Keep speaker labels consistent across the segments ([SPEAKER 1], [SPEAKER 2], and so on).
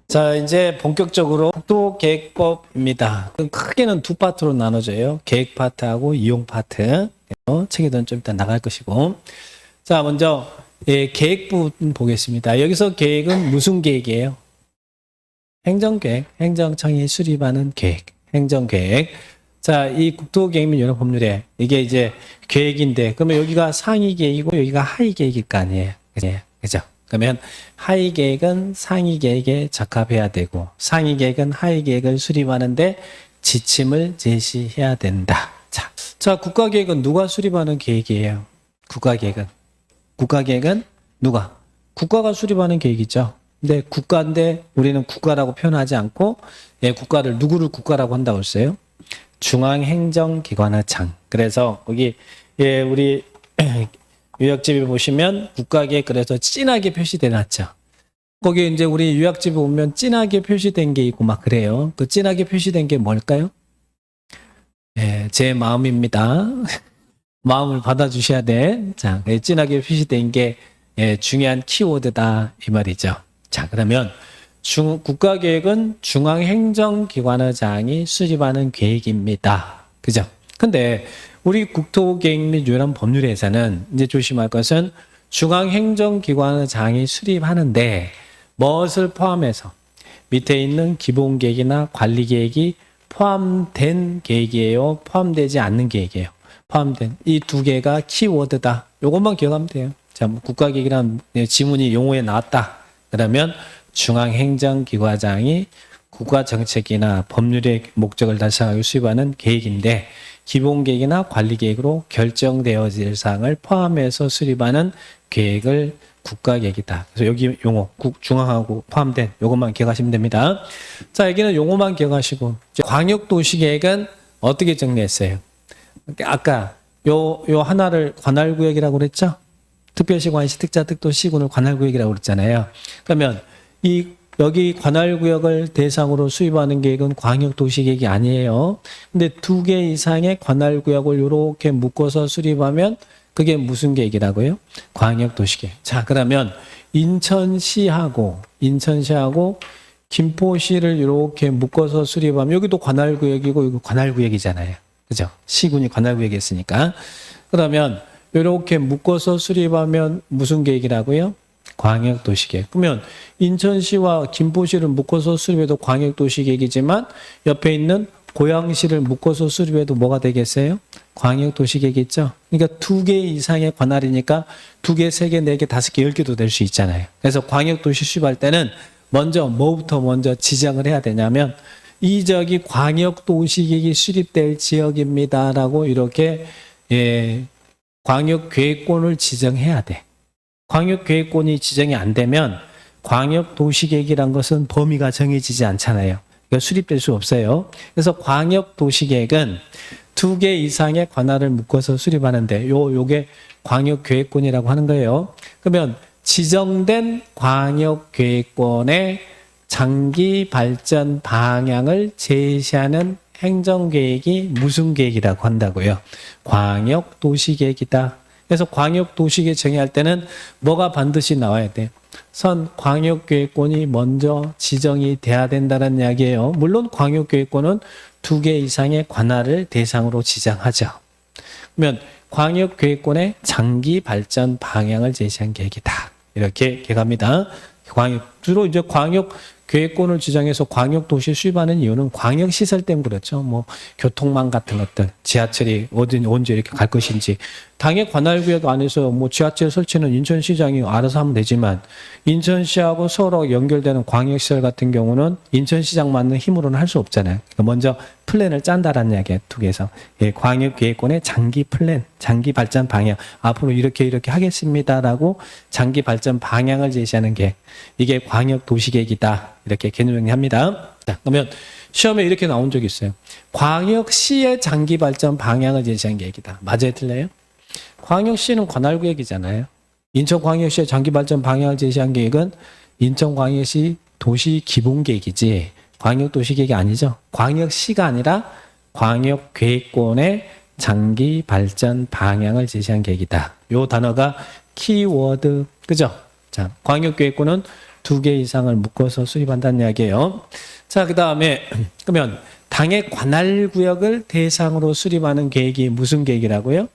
[SPEAKER 1] 자, 이제 본격적으로 국토계획법입니다. 크게는 두 파트로 나눠져요. 계획 파트하고 이용 파트. 책에도 좀 이따 나갈 것이고. 자, 먼저 계획 부분 보겠습니다. 여기서 계획은 무슨 계획이에요? 행정계획, 행정청이 수립하는 계획, 행정계획. 자, 이 국토계획 및 여러 법률에 이게 이제 계획인데, 그러면 여기가 상위 계획이고 여기가 하위 계획일 거 아니에요? 그죠? 그러면 하위 계획은 상위 계획에 적합해야 되고 상위 계획은 하위 계획을 수립하는데 지침을 제시해야 된다. 자, 국가계획은 누가 수립하는 계획이에요? 국가계획은 누가? 국가가 수립하는 계획이죠. 근데 국가인데 우리는 국가라고 표현하지 않고 국가를 누구를 국가라고 한다고 했어요? 중앙행정기관의 장. 그래서 거기 우리 요약집에 보시면 국가계획 그래서 진하게 표시돼 놨죠. 거기 이제 우리 요약집에 보면 진하게 표시된 게 있고 막 그래요. 그 진하게 표시된 게 뭘까요? 제 마음입니다. 마음을 받아주셔야 돼. 자, 진하게 표시된 게 중요한 키워드다 이 말이죠. 자, 그러면 국가계획은 중앙행정기관의 장이 수립하는 계획입니다. 그죠? 근데 우리 국토계획 및 요런 법률에서는 이제 조심할 것은 중앙행정기관의 장이 수립하는데 무엇을 포함해서 밑에 있는 기본계획이나 관리계획이 포함된 계획이에요? 포함되지 않는 계획이에요? 포함된 이 두 개가 키워드다. 요것만 기억하면 돼요. 자, 뭐 국가계획이라는 지문이 용어에 나왔다. 그러면 중앙행정기관장이 국가정책이나 법률의 목적을 달성하기 수립하는 계획인데 기본계획이나 관리계획으로 결정되어질 사항을 포함해서 수립하는 계획을 국가계획이다. 그래서 여기 용어 중앙하고 포함된 요것만 기억하시면 됩니다. 자, 여기는 용어만 기억하시고 광역도시계획은 어떻게 정리했어요? 아까 요 하나를 관할구역이라고 그랬죠? 특별시, 관시, 특자, 특도, 시군을 관할구역이라고 그랬잖아요. 그러면 여기 관할구역을 대상으로 수립하는 계획은 광역도시계획이 아니에요. 근데 2개 이상의 관할구역을 이렇게 묶어서 수립하면 그게 무슨 계획이라고요? 광역도시계획. 자, 그러면 인천시하고 김포시를 이렇게 묶어서 수립하면 여기도 관할구역이고 여기 관할구역이잖아요. 그죠? 시군이 관할구역이었으니까. 그러면 이렇게 묶어서 수립하면 무슨 계획이라고요? 광역도시계획. 그러면 인천시와 김포시를 묶어서 수립해도 광역도시계획이지만 옆에 있는 고양시를 묶어서 수립해도 뭐가 되겠어요? 광역도시계획이죠. 그러니까 2개 이상의 관할이니까 2개, 3개, 4개, 5개, 10개도 될 수 있잖아요. 그래서 광역도시 수립할 때는 뭐부터 먼저 지정을 해야 되냐면 이 지역이 광역도시계획이 수립될 지역입니다라고 이렇게 광역계획권을 지정해야 돼. 광역계획권이 지정이 안 되면 광역도시계획이란 것은 범위가 정해지지 않잖아요. 그러니까 수립될 수 없어요. 그래서 광역도시계획은 2개 이상의 관할을 묶어서 수립하는데 요게 광역계획권이라고 하는 거예요. 그러면 지정된 광역계획권의 장기 발전 방향을 제시하는 행정계획이 무슨 계획이라고 한다고요? 광역도시계획이다. 그래서 광역도시계획 정의할 때는 뭐가 반드시 나와야 돼? 광역계획권이 먼저 지정이 돼야 된다는 이야기예요. 물론 광역계획권은 2개 이상의 관할을 대상으로 지정하죠. 그러면 광역계획권의 장기 발전 방향을 제시한 계획이다. 이렇게 기억합니다. 주로 이제 광역계획권을 지정해서 광역도시 수립하는 이유는 광역시설 때문에 그렇죠. 뭐 교통망 같은 것들, 지하철이 언제 이렇게 갈 것인지. 당의 관할구역 안에서 뭐 지하철 설치는 인천시장이 알아서 하면 되지만 인천시하고 서로 연결되는 광역시설 같은 경우는 인천시장만의 힘으로는 할 수 없잖아요. 그러니까 먼저 플랜을 짠다라는 이야기예요. 2개에서. 광역계획권의 장기 플랜, 장기 발전 방향. 앞으로 이렇게 하겠습니다라고 장기 발전 방향을 제시하는 계획. 이게 광역도시계획이다. 이렇게 개념 정리합니다. 자, 그러면 시험에 이렇게 나온 적이 있어요. 광역시의 장기 발전 방향을 제시한 계획이다. 맞아요, 틀려요? 광역시는 관할구역이잖아요. 인천광역시의 장기 발전 방향을 제시한 계획은 인천광역시 도시 기본계획이지 광역도시계획이 아니죠. 광역시가 아니라 광역계획권의 장기 발전 방향을 제시한 계획이다. 요 단어가 키워드, 그죠? 자, 광역계획권은 두 개 이상을 묶어서 수립한다는 이야기예요. 자, 그 다음에 그러면 당의 관할구역을 대상으로 수립하는 계획이 무슨 계획이라고요?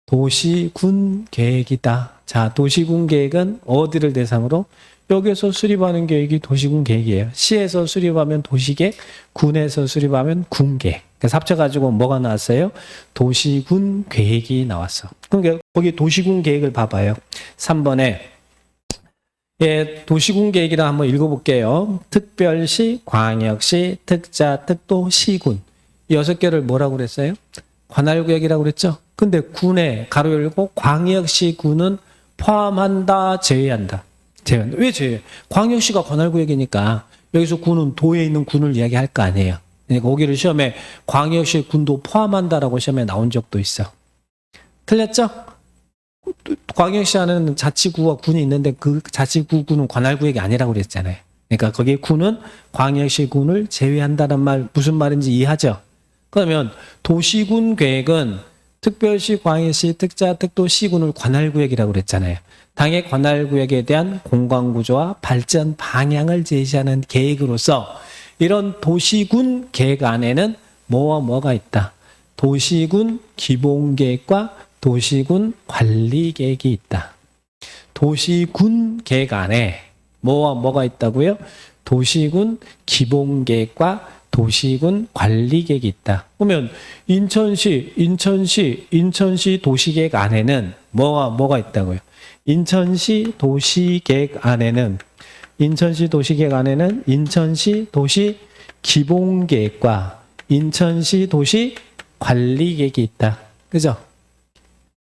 [SPEAKER 1] 도시군 계획이다. 자, 도시군 계획은 어디를 대상으로? 여기서 수립하는 계획이 도시군 계획이에요. 시에서 수립하면 도시계획, 군에서 수립하면 군계획. 그래서 합쳐가지고 뭐가 나왔어요? 도시군 계획이 나왔어. 그러니까 거기 도시군 계획을 봐봐요. 3번에 예, 도시군 계획이라 한번 읽어볼게요. 특별시, 광역시, 특자, 특도, 시군. 6개를 뭐라고 그랬어요? 관할구역이라고 그랬죠? 근데 군에 가로 열고 광역시 군은 포함한다, 제외한다. 제외한다. 왜 제외? 광역시가 관할구역이니까 여기서 군은 도에 있는 군을 이야기할 거 아니에요. 그러니까 거기를 시험에 광역시 군도 포함한다라고 시험에 나온 적도 있어. 틀렸죠? 광역시 안에는 자치구와 군이 있는데 그 자치구는 관할구역이 아니라고 그랬잖아요. 그러니까 거기에 군은 광역시 군을 제외한다는 말 무슨 말인지 이해하죠? 그러면 도시군 계획은 특별시, 광역시, 특자, 특도, 시군을 관할구역이라고 그랬잖아요. 당의 관할구역에 대한 공간구조와 발전 방향을 제시하는 계획으로서 이런 도시군 계획 안에는 뭐와 뭐가 있다. 도시군 기본계획과 도시군 관리계획이 있다. 도시군 계획 안에 뭐와 뭐가 있다고요? 도시군 기본계획과 도시군 관리계획이 있다. 그러면 인천시 도시계획 안에는 뭐와 뭐가 있다고요? 인천시 도시계획 안에는 인천시 도시 기본계획과 인천시 도시 관리계획이 있다. 그죠?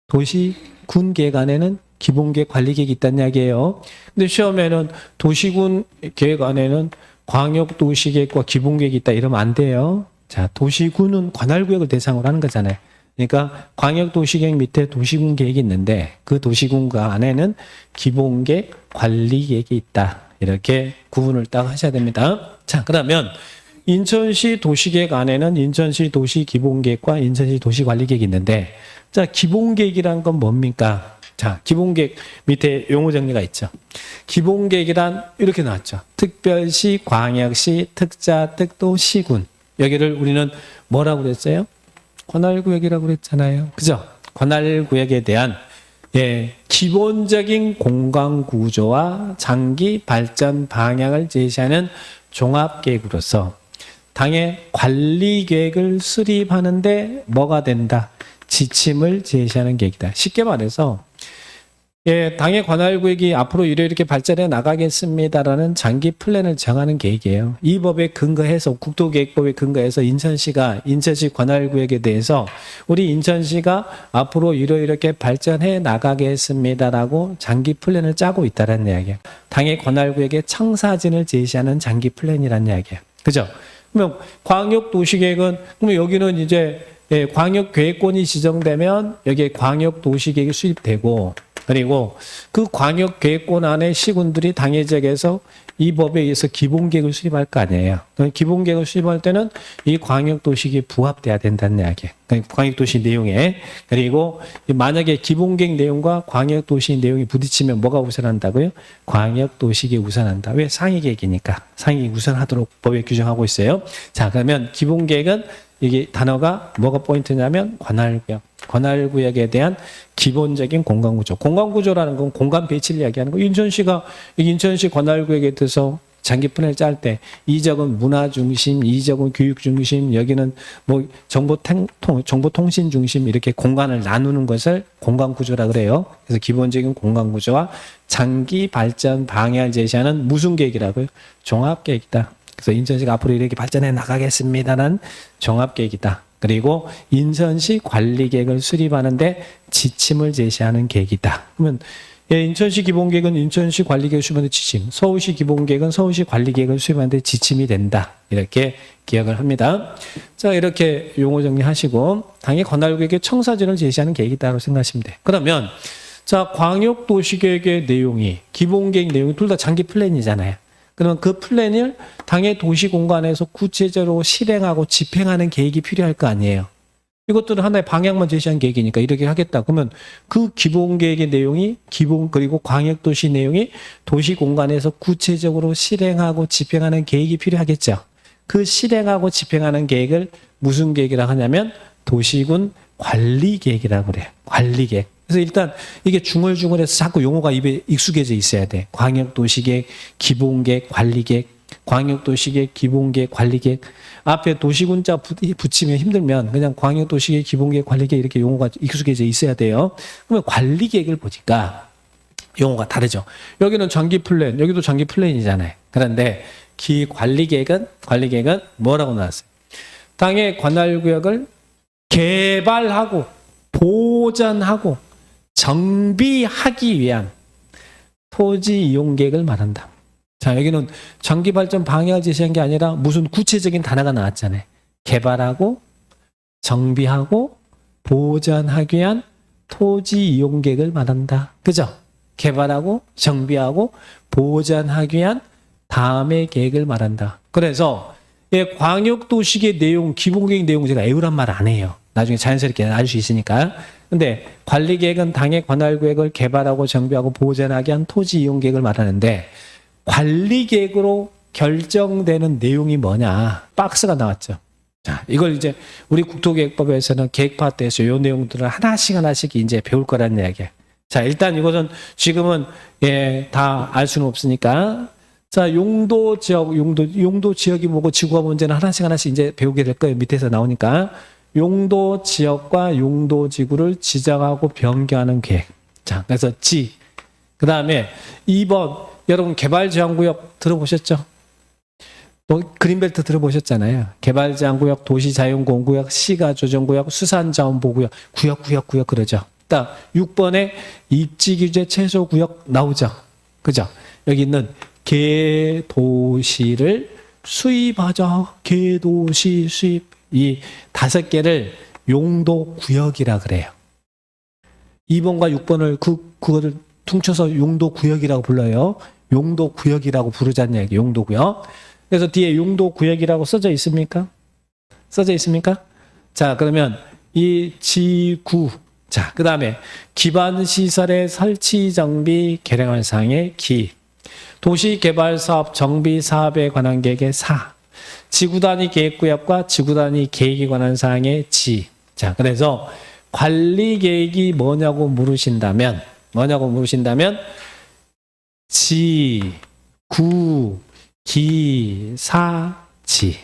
[SPEAKER 1] 도시군 계획 안에는 기본계획 관리계획이 있다는 이야기예요. 근데 시험에는 도시군 계획 안에는 광역도시계획과 기본계획이 있다 이러면 안 돼요. 자, 도시군은 관할구역을 대상으로 하는 거잖아요. 그러니까 광역도시계획 밑에 도시군 계획이 있는데 그 도시군과 안에는 기본계획 관리계획이 있다. 이렇게 구분을 딱 하셔야 됩니다. 자, 그러면 인천시 도시계획 안에는 인천시 도시 기본계획과 인천시 도시 관리계획이 있는데 자, 기본계획이란 건 뭡니까? 자, 기본계획 밑에 용어 정리가 있죠. 기본계획이란 이렇게 나왔죠. 특별시, 광역시, 특자, 특도, 시군. 여기를 우리는 뭐라고 그랬어요? 관할구역이라고 그랬잖아요. 그죠? 관할구역에 대한 기본적인 공간구조와 장기 발전 방향을 제시하는 종합계획으로서 당의 관리계획을 수립하는데 뭐가 된다? 지침을 제시하는 계획이다. 쉽게 말해서 당의 관할구역이 앞으로 이렇게 발전해 나가겠습니다라는 장기 플랜을 정하는 계획이에요. 이 법에 근거해서 국토계획법에 근거해서 인천시 관할구역에 대해서 우리 인천시가 앞으로 이렇게 발전해 나가겠습니다라고 장기 플랜을 짜고 있다는 이야기예요. 당의 관할구역의 청사진을 제시하는 장기 플랜이라는 이야기예요. 그죠? 그러면 광역도시계획은 그러면 여기는 이제 광역계획권이 지정되면 여기에 광역도시계획이 수립되고 그리고 그 광역계획권 안에 시군들이 당해 지역에서 이 법에 의해서 기본계획을 수립할 거 아니에요. 기본계획을 수립할 때는 이 광역도시계획에 부합돼야 된다는 이야기예요. 광역도시 내용에. 그리고 만약에 기본계획 내용과 광역도시 내용이 부딪히면 뭐가 우선한다고요? 광역도시계획이 우선한다. 왜? 상위계획이니까. 상위 우선하도록 법에 규정하고 있어요. 자, 그러면 기본계획은 이게 단어가 뭐가 포인트냐면 관할구역. 관할구역에 대한 기본적인 공간구조. 공간구조라는 건 공간 배치를 이야기하는 거. 인천시 관할구역에 대해서 장기 플랜을 짤 때 이 지역은 문화 중심, 이 지역은 교육 중심, 여기는 뭐 정보통신 중심 이렇게 공간을 나누는 것을 공간구조라 그래요. 그래서 기본적인 공간구조와 장기 발전 방향을 제시하는 무슨 계획이라고요? 종합계획이다. 그래서 인천시가 앞으로 이렇게 발전해 나가겠습니다는 종합계획이다. 그리고 인천시 관리계획을 수립하는데 지침을 제시하는 계획이다. 그러면 인천시 기본계획은 인천시 관리계획을 수립하는데 지침, 서울시 기본계획은 서울시 관리계획을 수립하는데 지침이 된다. 이렇게 기억을 합니다. 자, 이렇게 용어 정리하시고 당의 관할구역의 청사진을 제시하는 계획이다라고 생각하시면 돼요. 그러면 자, 광역도시계획의 내용이 기본계획 내용이 둘 다 장기 플랜이잖아요. 그러면 그 플랜을 당의 도시 공간에서 구체적으로 실행하고 집행하는 계획이 필요할 거 아니에요. 이것들은 하나의 방향만 제시한 계획이니까 이렇게 하겠다. 그러면 그 기본 계획의 내용이 그리고 광역도시 내용이 도시 공간에서 구체적으로 실행하고 집행하는 계획이 필요하겠죠. 그 실행하고 집행하는 계획을 무슨 계획이라고 하냐면 도시군 관리 계획이라고 그래요. 관리 계획. 그래서 일단 이게 중얼중얼해서 자꾸 용어가 입에 익숙해져 있어야 돼. 광역도시계획, 기본계획, 관리계획. 광역도시계획, 기본계획, 관리계획. 앞에 도시군자 붙이면 힘들면 그냥 광역도시계획, 기본계획, 관리계획 이렇게 용어가 익숙해져 있어야 돼요. 그러면 관리계획을 보니까 용어가 다르죠. 여기는 장기 플랜, 여기도 장기 플랜이잖아요. 그런데 관리계획은 뭐라고 나왔어요? 당의 관할구역을 개발하고 보전하고 정비하기 위한 토지 이용 계획을 말한다. 자, 여기는 장기 발전 방향을 제시한 게 아니라 무슨 구체적인 단어가 나왔잖아요. 개발하고 정비하고 보전하기 위한 토지 이용 계획을 말한다. 그죠? 개발하고 정비하고 보전하기 위한 다음의 계획을 말한다. 그래서 광역도시계획 내용, 기본계획 내용 제가 애우란 말 안 해요. 나중에 자연스럽게 알 수 있으니까. 근데 관리계획은 당의 관할구역을 개발하고 정비하고 보전하기 위한 토지 이용 계획을 말하는데 관리계획으로 결정되는 내용이 뭐냐? 박스가 나왔죠. 자, 이걸 이제 우리 국토계획법에서는 계획파 때에서 이 내용들을 하나씩 이제 배울 거라는 이야기예요. 자, 일단 이것은 지금은 다 알 수는 없으니까. 자, 용도 지역이 뭐고 지구가 문제는 하나씩 이제 배우게 될 거예요. 밑에서 나오니까. 용도 지역과 용도 지구를 지정하고 변경하는 계획. 자, 그래서 그 다음에 2번, 여러분 개발제한구역 들어보셨죠? 또 그린벨트 들어보셨잖아요. 개발제한구역, 도시자연공구역, 시가조정구역, 수산자원보호구역, 구역 그러죠. 딱 6번에 입지규제 최소구역 나오죠. 그죠? 여기 있는 개도시를 수입하자. 개도시 수입. 이 5개를 용도구역이라 그래요. 2번과 6번을 그거를 퉁쳐서 용도구역이라고 불러요. 용도구역이라고 부르자는 얘기, 용도구역. 그래서 뒤에 용도구역이라고 써져 있습니까? 써져 있습니까? 자, 그러면 이 지구. 자, 그 다음에 기반시설의 설치, 정비, 개량할 사항의 기. 도시개발사업, 정비사업에 관한 계획의 사. 지구단위 계획구역과 지구단위 계획에 관한 사항의 지. 자, 그래서 관리계획이 뭐냐고 물으신다면 지, 구, 기, 사, 지.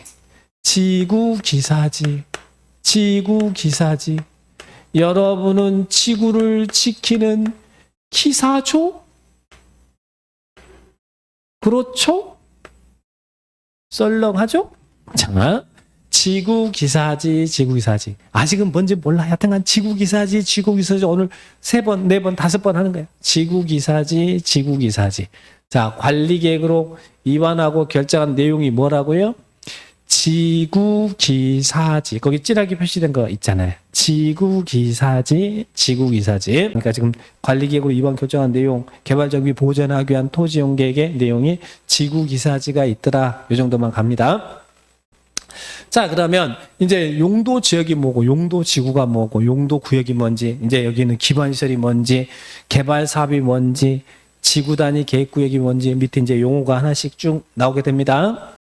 [SPEAKER 1] 지구기사지. 여러분은 지구를 지키는 기사죠? 그렇죠? 썰렁하죠? 자, 지구기사지. 아직은 뭔지 몰라. 하여튼간 지구기사지. 오늘 3번, 4번, 5번 하는 거예요. 지구기사지. 자, 관리계획으로 위반하고 결정한 내용이 뭐라고요? 지구기사지. 거기 찌라기 표시된 거 있잖아요. 지구기사지. 그러니까 지금 관리계획으로 위반 결정한 내용, 개발정비 보전하기 위한 토지용 계획의 내용이 지구기사지가 있더라. 이 정도만 갑니다. 자, 그러면 이제 용도 지역이 뭐고, 용도 지구가 뭐고, 용도 구역이 뭔지, 이제 여기는 기반시설이 뭔지, 개발 사업이 뭔지, 지구 단위 계획 구역이 뭔지 밑에 이제 용어가 하나씩 쭉 나오게 됩니다.